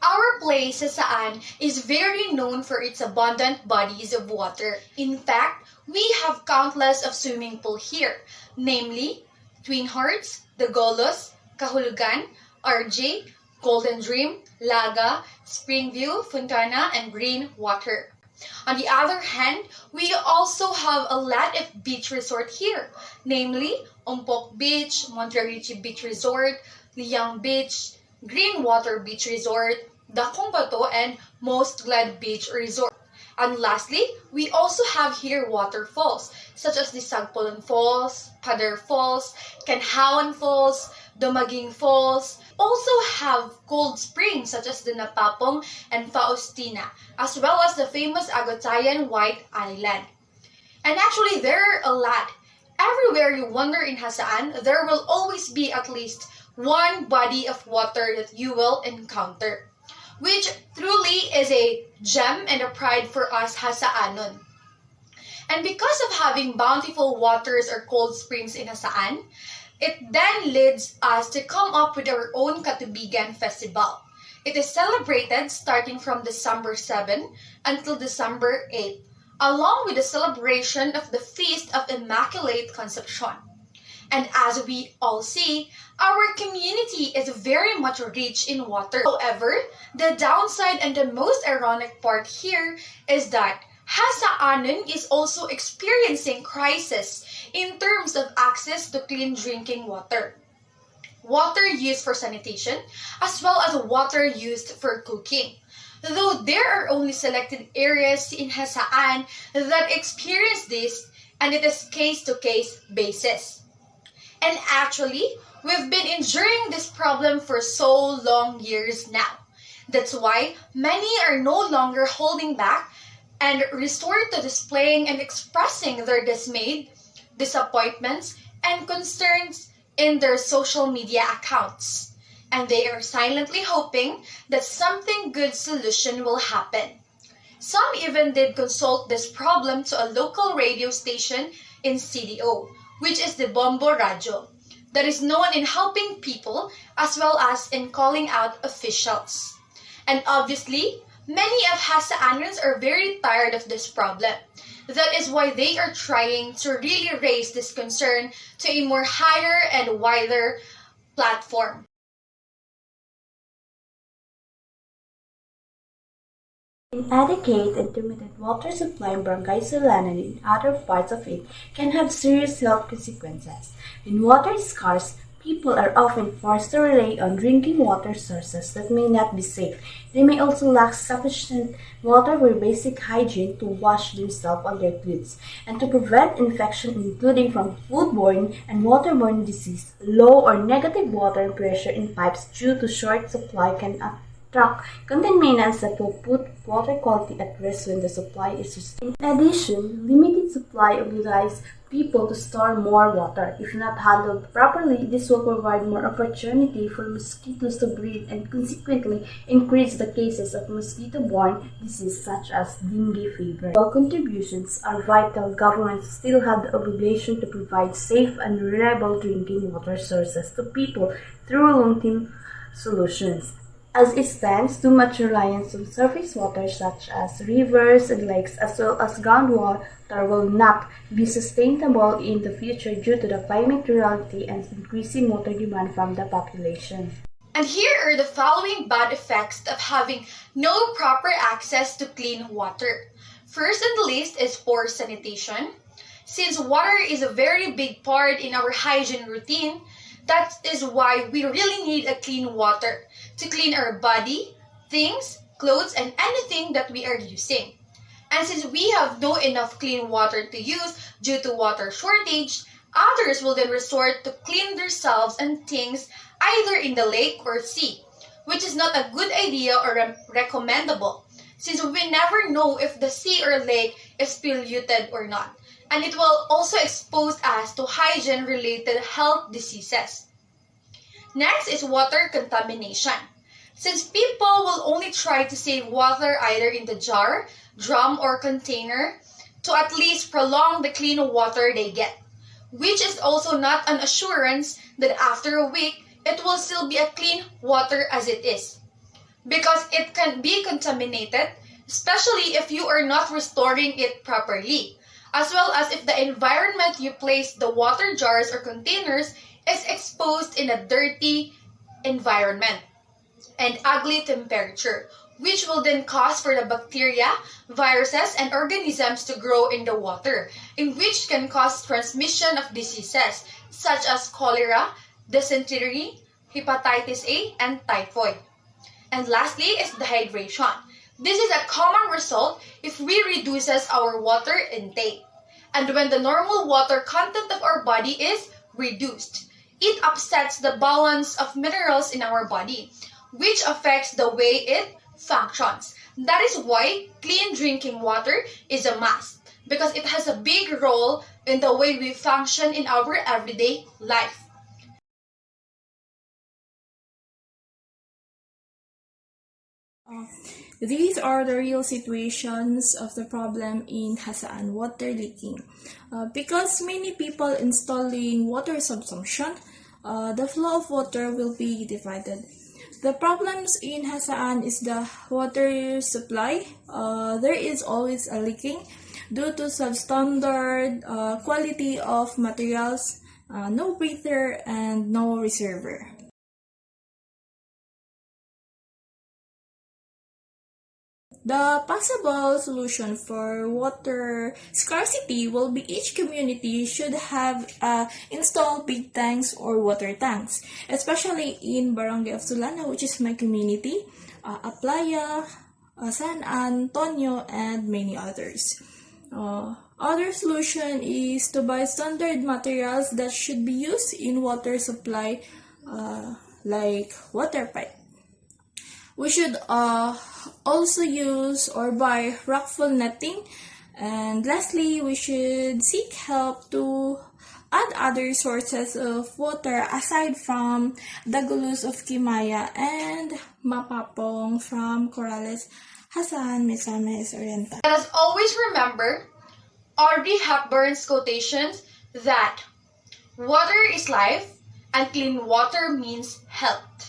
Our place sa Saan is very known for its abundant bodies of water. In fact, we have countless of swimming pool here, namely Twin Hearts, Dagolos, Kahulugan, RJ, Golden Dream, Laga, Springview, Fontana, and Green Water. On the other hand, we also have a lot of beach resort here, namely Ompok Beach, Monterrey Beach Resort, Liang Beach, Green Water Beach Resort, Dakong Bato, and Most Glad Beach Resort. And lastly, we also have here waterfalls, such as the Sagpolon Falls, Pader Falls, Canhawan Falls, Domaging Falls. Also have cold springs such as the Napapong and Faustina, as well as the famous Agotayan White Island. And actually, there are a lot. Everywhere you wander in Hasaan, there will always be at least one body of water that you will encounter, which truly is a gem and a pride for us Hasaanon. And because of having bountiful waters or cold springs in Hasaan, it then leads us to come up with our own Katubigan Festival. It is celebrated starting from December 7 until December 8, along with the celebration of the Feast of Immaculate Conception. And as we all see, our community is very much rich in water. However, the downside and the most ironic part here is that Hasaanon is also experiencing crisis in terms of access to clean drinking water, water used for sanitation, as well as water used for cooking. Though there are only selected areas in Hasaan that experience this, and it is case-to-case basis. And actually, we've been enduring this problem for so long years now. That's why many are no longer holding back and resort to displaying and expressing their dismay, disappointments, and concerns in their social media accounts. And they are silently hoping that something good solution will happen. Some even did consult this problem to a local radio station in CDO, which is the Bombo Radio, that is known in helping people as well as in calling out officials. And obviously, many of Hasaanans are very tired of this problem. That is why they are trying to really raise this concern to a more higher and wider platform. Inadequate and limited water supply in Barangay Solanan and other parts of it can have serious health consequences. When water is scarce, people are often forced to rely on drinking water sources that may not be safe. They may also lack sufficient water for basic hygiene to wash themselves or their clothes, and to prevent infection including from foodborne and waterborne disease. Low or negative water pressure in pipes due to short supply can attract contaminants that will put water quality at risk when the supply is restricted. In addition, limited supply obliges people to store more water. If not handled properly, this will provide more opportunity for mosquitoes to breed and consequently increase the cases of mosquito-borne disease such as dengue fever. While contributions are vital, governments still have the obligation to provide safe and reliable drinking water sources to people through long-term solutions. As it stands, too much reliance on surface water such as rivers and lakes as well as groundwater will not be sustainable in the future due to the climate reality and increasing water demand from the population. And here are the following bad effects of having no proper access to clean water. First on the list is poor sanitation. Since water is a very big part in our hygiene routine, that is why we really need a clean water to clean our body, things, clothes, and anything that we are using. And since we have no enough clean water to use due to water shortage, others will then resort to clean themselves and things either in the lake or sea, which is not a good idea or recommendable, since we never know if the sea or lake is polluted or not. And it will also expose us to hygiene-related health diseases. Next is water contamination. Since people will only try to save water either in the jar, drum, or container to at least prolong the clean water they get, which is also not an assurance that after a week, it will still be a clean water as it is. because it can be contaminated, especially if you are not restoring it properly, as well as if the environment you place the water jars or containers is exposed in a dirty environment and ugly temperature, which will then cause for the bacteria, viruses, and organisms to grow in the water, in which can cause transmission of diseases such as cholera, dysentery, hepatitis A, and typhoid. And lastly is dehydration. This is a common result if we reduces our water intake. And when the normal water content of our body is reduced, it upsets the balance of minerals in our body, which affects the way it functions. That is why clean drinking water is a must, because it has a big role in the way we function in our everyday life. These are the real situations of the problem in Hasaan, water leaking. Because many people installing water subsumption, the flow of water will be divided. The problems in Hasaan is the water supply. There is always a leaking due to substandard quality of materials, no breather, and no reservoir. The possible solution for water scarcity will be each community should have installed big tanks or water tanks, especially in Barangay of Solana, which is my community, Aplaya, San Antonio, and many others. Other solution is to buy standard materials that should be used in water supply, like water pipe. We should also use or buy rockfall netting. And lastly, we should seek help to add other sources of water aside from Dagulus of Kimaya and Mapapong from Corrales, Hassan, Misamis, Oriental. Let us always remember Audrey Hepburn's quotations that water is life and clean water means health.